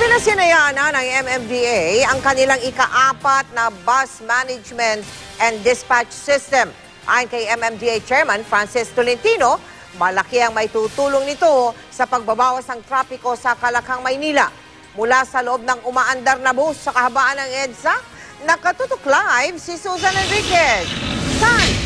Pinasinayaan na ng MMDA ang kanilang ika-4 na bus management and dispatch system. Ayon kay MMDA Chairman Francis Tolentino, malaki ang may tutulong nito sa pagbabawas ng trapiko sa Kalakhang, Maynila. Mula sa loob ng umaandar na bus sa kahabaan ng EDSA, nakatutok live si Susan Enriquez. San?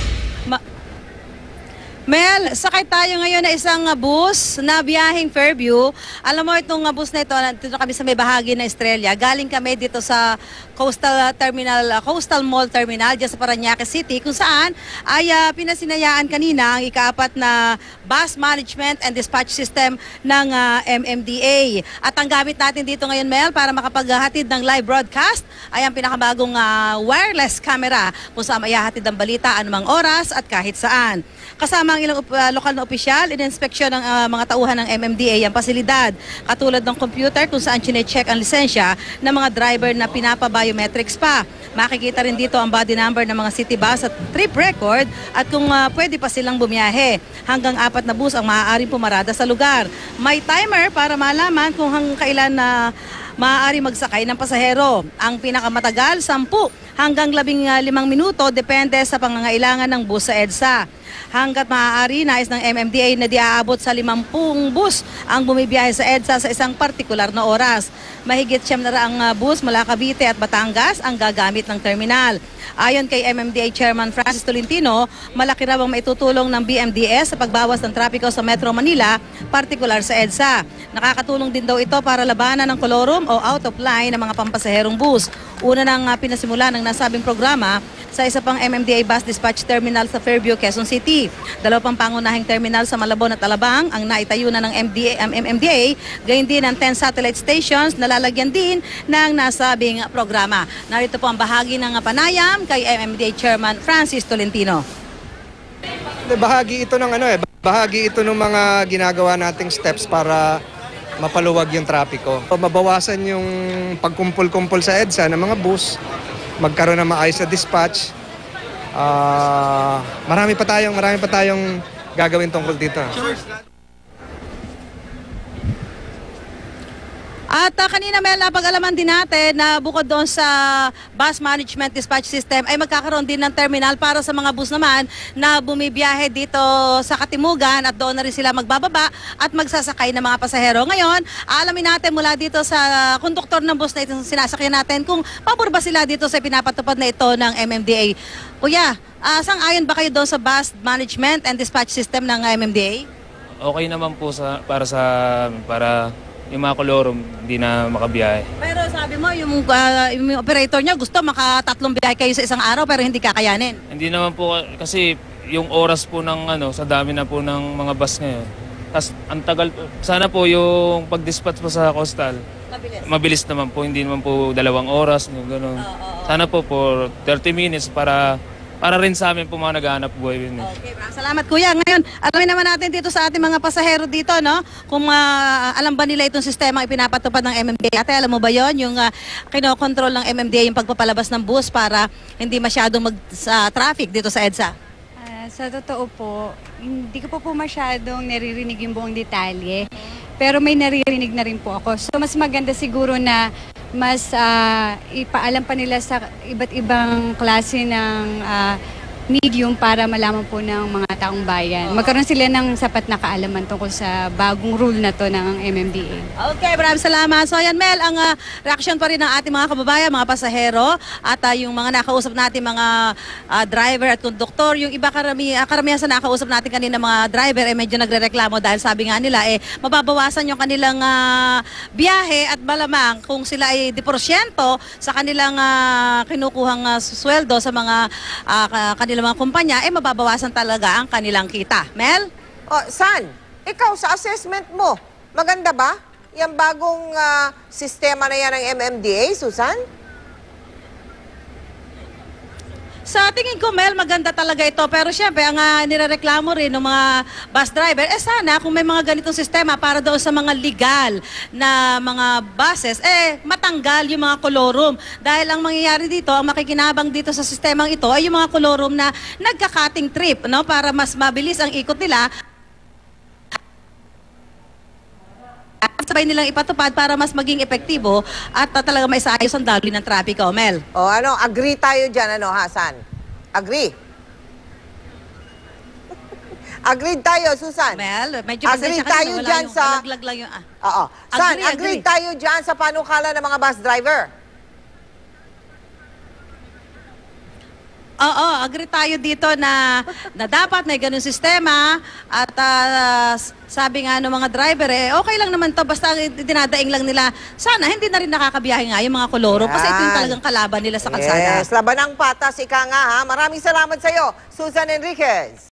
Mel, sakay tayo ngayon na isang bus na biyaheng Fairview. Alam mo itong bus na ito, nandito kami sa may bahagi ng Estrella. Galing kami dito sa Coastal Mall Terminal dyan sa Parañaque City, kung saan ay pinasinayaan kanina ang ika-4 na bus management and dispatch system ng MMDA. At ang gamit natin dito ngayon, Mel, para makapaghatid ng live broadcast ay ang pinakabagong wireless camera kung saan mayahatid ang balita anumang oras at kahit saan. Kasama ang ilang lokal na opisyal, in-inspeksyon ng mga tauhan ng MMDA ang pasilidad, katulad ng computer kung saan chine-check ang lisensya ng mga driver na pinapa-biometrics pa. Makikita rin dito ang body number ng mga city bus at trip record at kung pwede pa silang bumiyahe. Hanggang 4 na bus ang maaaring pumarada sa lugar. May timer para malaman kung kailan na maaari magsakay ng pasahero. Ang pinakamatagal, 10 hanggang 15 minuto, depende sa pangangailangan ng bus sa EDSA. Hanggat maaari, nais ng MMDA na diaabot sa 50 bus ang bumibiyahe sa EDSA sa isang partikular na oras. Mahigit 700 bus mula Cavite at Batangas ang gagamit ng terminal. Ayon kay MMDA Chairman Francis Tolentino, malaki raw ang maitutulong ng BMDS sa pagbawas ng trapiko sa Metro Manila, partikular sa EDSA. Nakakatulong din daw ito para labanan ng kolorum o out of line ng mga pampasaherong bus. Una nang pinasimula ng nasabing programa sa isa pang MMDA bus dispatch terminal sa Fairview, Quezon City. 2 pang pangunahing terminal sa Malabon at Alabang ang naitayo na ng MMDA, gayon din ang 10 satellite stations na lalagyan din ng nasabing programa. Narito po ang bahagi ng panayam kay MMDA Chairman Francis Tolentino. Bahagi ito ng bahagi ito ng mga ginagawa nating steps para mapaluwag yung trapiko. Mabawasan yung pagkumpul-kumpul sa EDSA ng mga bus, magkaroon ng maayos na dispatch. Marami pa tayong gagawin tungkol dito. At kanina, Mel, napag-alaman din natin na bukod doon sa bus management dispatch system ay magkakaroon din ng terminal para sa mga bus naman na bumibiyahe dito sa Katimugan at doon na rin sila magbababa at magsasakay ng mga pasahero. Ngayon, alamin natin mula dito sa konduktor ng bus na itong sinasakyan natin kung pabor ba sila dito sa pinapatupad na ito ng MMDA. Kuya, sang-ayon ba kayo doon sa bus management and dispatch system ng MMDA? Okay naman po para yung mga kolorum hindi na makabiyahe. Pero sabi mo, yung operator niya gusto maka-3 biyahe kayo sa isang araw pero hindi kakayanin. Hindi naman po kasi yung oras po ng sa dami na po ng mga bus ngayon. Tapos ang tagal po. Sana po yung pag-dispatch po sa coastal. Mabilis naman po, hindi naman po 2 oras, gano'n. Sana po for 30 minutes para rin sa amin po mga naghahanap buhay. Okay, salamat kuya. Ngayon, alamin naman natin dito sa ating mga pasahero dito, no? Kung alam ba nila itong sistema ipinapatupad ng MMDA. Ate, alam mo ba yon yung kinokontrol ng MMDA yung pagpapalabas ng bus para hindi masyadong traffic dito sa EDSA? Sa totoo po, hindi ko po masyadong naririnig yung buong detalye. Pero may naririnig na rin po ako. So mas maganda siguro na mas ipaalam pa nila sa iba't ibang klase ng medium para malaman po ng mga taong bayan. Magkaroon sila ng sapat na kaalaman tungkol sa bagong rule na to ng MMDA. Okay, maraming salamat. So yan, Mel, ang reaction pa rin ng ating mga kababayan, mga pasahero at yung mga nakausap natin mga driver at konduktor. Yung iba karamihan sa nakausap natin kanina mga driver medyo nagrereklamo dahil sabi nga nila mababawasan yung kanilang biyahe at malamang kung sila ay 10% sa kanilang kinukuhang sweldo sa mga kanilang mga kumpanya, mababawasan talaga ang kanilang kita. Mel? San? Ikaw sa assessment mo, maganda ba yung bagong sistema na yan ng MMDA, Susan? Sa tingin ko, Mel, maganda talaga ito. Pero syempre, ang nirereklamo rin ng mga bus driver, sana kung may mga ganitong sistema para doon sa mga legal na mga buses, matanggal yung mga kolorum. Dahil ang mangyayari dito, ang makikinabang dito sa sistemang ito ay yung mga kolorum na nagka-cutting trip, no? Para mas mabilis ang ikot nila. sabay nilang ipatupad para mas maging epektibo at talaga may saayos ang daloy ng trapiko, Mel. O ano, agree tayo dyan, ano, Hasan? Agree? Agree tayo, Susan? Mel, medyo Agree pasensya ka tayo na, wala dyan yung sa... nalaglag lang yung... Oo. San, Agree, agree agree. tayo dyan sa panukala ng mga bus driver? Oo, agree tayo dito na dapat may ganun sistema at sabi nga ng mga driver, okay lang naman to basta dinadaing lang nila. Sana hindi na rin nakakabiyahe nga yung mga koloro kasi ito yung Yan. talagang kalaban nila sa kalsada. Yes, laban ng patas, ika nga ha. Maraming salamat sa iyo, Susan Enriquez.